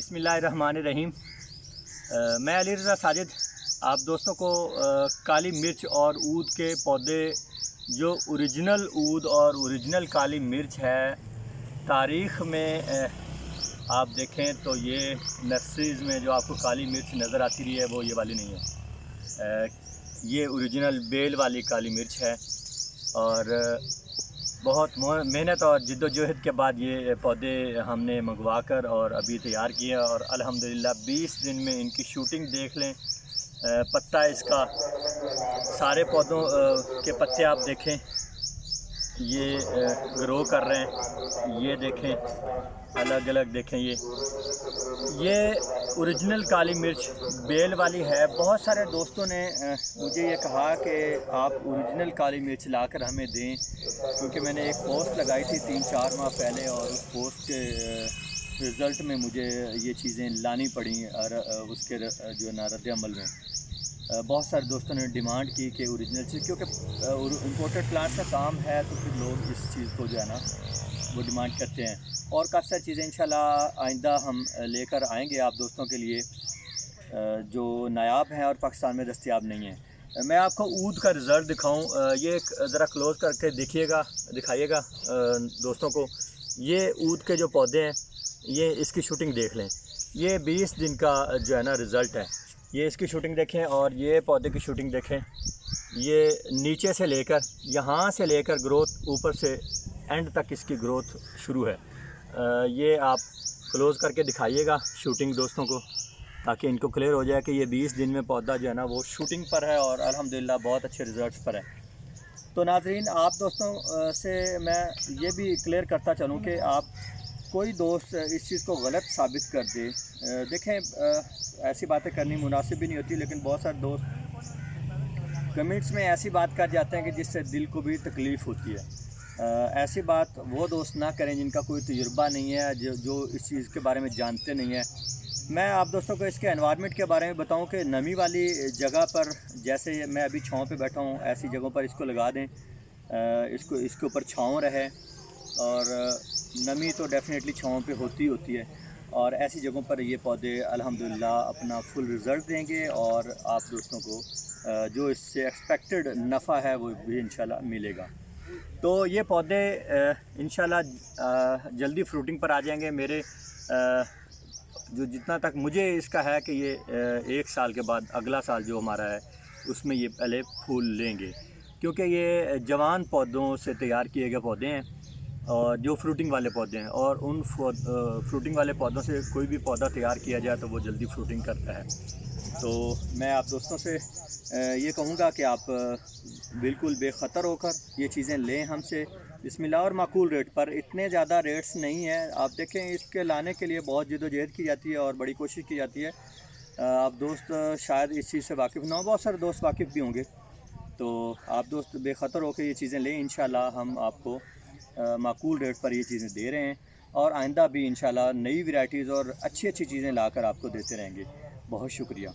बिस्मिल्लाहिर्रहमानिर्रहीम। मैं अली रज़ा साजिद आप दोस्तों को काली मिर्च और ऊद के पौधे जो ओरिजिनल ऊद और ओरिजिनल काली मिर्च है तारीख़ में आप देखें तो ये नर्सरीज़ में जो आपको काली मिर्च नज़र आती रही है वो ये वाली नहीं है। ये ओरिजिनल बेल वाली काली मिर्च है और बहुत मेहनत और जिद्दोजहद के बाद ये पौधे हमने मंगवा कर और अभी तैयार किए और अल्हम्दुलिल्लाह 20 दिन में इनकी शूटिंग देख लें। पत्ता इसका सारे पौधों के पत्ते आप देखें ये ग्रो कर रहे हैं। ये देखें अलग अलग देखें ये ओरिजिनल काली मिर्च बेल वाली है। बहुत सारे दोस्तों ने मुझे ये कहा कि आप ओरिजिनल काली मिर्च लाकर हमें दें, क्योंकि मैंने एक पोस्ट लगाई थी 3-4 माह पहले और उस पोस्ट के रिज़ल्ट में मुझे ये चीज़ें लानी पड़ी और उसके जो ना रद्द अमल में बहुत सारे दोस्तों ने डिमांड की कि ओरिजिनल चीज़, क्योंकि इम्पोर्टेड प्लांट्स का काम है तो फिर लोग इस चीज़ को जो है ना वो डिमांड करते हैं। और काफ़ी सारी चीज़ें इंशाल्लाह आइंदा हम लेकर आएंगे आप दोस्तों के लिए जो नायाब हैं और पाकिस्तान में दस्तयाब नहीं हैं। मैं आपको ऊद का रिज़ल्ट दिखाऊं, ये ज़रा क्लोज़ करके दिखाइएगा दोस्तों को। ये ऊद के जो पौधे हैं ये इसकी शूटिंग देख लें। ये 20 दिन का जो है ना रिज़ल्ट है। ये इसकी शूटिंग देखें और ये पौधे की शूटिंग देखें। ये नीचे से लेकर यहाँ से लेकर ग्रोथ ऊपर से एंड तक इसकी ग्रोथ शुरू है। ये आप क्लोज़ करके दिखाइएगा शूटिंग दोस्तों को, ताकि इनको क्लियर हो जाए कि ये 20 दिन में पौधा जो है ना वो शूटिंग पर है और अल्हम्दुलिल्लाह बहुत अच्छे रिज़ल्ट्स पर है। तो नाज़रीन आप दोस्तों से मैं ये भी क्लियर करता चलूँ कि आप कोई दोस्त इस चीज़ को गलत साबित कर दे, देखें ऐसी बातें करनी मुनासिब भी नहीं होती, लेकिन बहुत सारे दोस्त कमेंट्स में ऐसी बात कर जाते हैं कि जिससे दिल को भी तकलीफ़ होती है। ऐसी बात वो दोस्त ना करें जिनका कोई तजुर्बा नहीं है, जो इस चीज़ के बारे में जानते नहीं हैं। मैं आप दोस्तों को इसके एनवायरनमेंट के बारे में बताऊं कि नमी वाली जगह पर, जैसे मैं अभी छाँव पे बैठा हूं, ऐसी जगहों पर इसको लगा दें, इसके ऊपर छाँव रहे और नमी तो डेफ़िनेटली छाँव पे होती है और ऐसी जगहों पर ये पौधे अल्हम्दुलिल्लाह अपना फुल रिज़ल्ट देंगे और आप दोस्तों को जो इससे एक्सपेक्टेड नफ़ा है वो भी इंशाल्लाह मिलेगा। तो ये पौधे इंशाल्लाह जल्दी फ्रूटिंग पर आ जाएंगे। मेरे जो जितना तक मुझे इसका है कि ये 1 साल के बाद अगला साल जो हमारा है उसमें ये पहले फूल लेंगे, क्योंकि ये जवान पौधों से तैयार किए गए पौधे हैं और जो फ्रूटिंग वाले पौधे हैं, और उन फ्रूटिंग वाले पौधों से कोई भी पौधा तैयार किया जाए तो वो जल्दी फ्रूटिंग करता है। तो मैं आप दोस्तों से ये कहूँगा कि आप बिल्कुल बेखतर होकर ये चीज़ें लें हमसे बिस्मिल्लाह और माकूल रेट पर। इतने ज़्यादा रेट्स नहीं हैं। आप देखें इसके लाने के लिए बहुत जिद्दोजहद की जाती है और बड़ी कोशिश की जाती है। आप दोस्त शायद इस चीज़ से वाकिफ़ ना हो, बहुत सारे दोस्त वाकिफ़ भी होंगे। तो आप दोस्त बेखतर होकर ये चीज़ें लें। इंशाल्लाह हम आपको माकूल रेट पर ये चीज़ें दे रहे हैं और आइंदा भी इंशाल्लाह नई वैरायटीज़ और अच्छी चीज़ें लाकर आपको देते रहेंगे। बहुत शुक्रिया।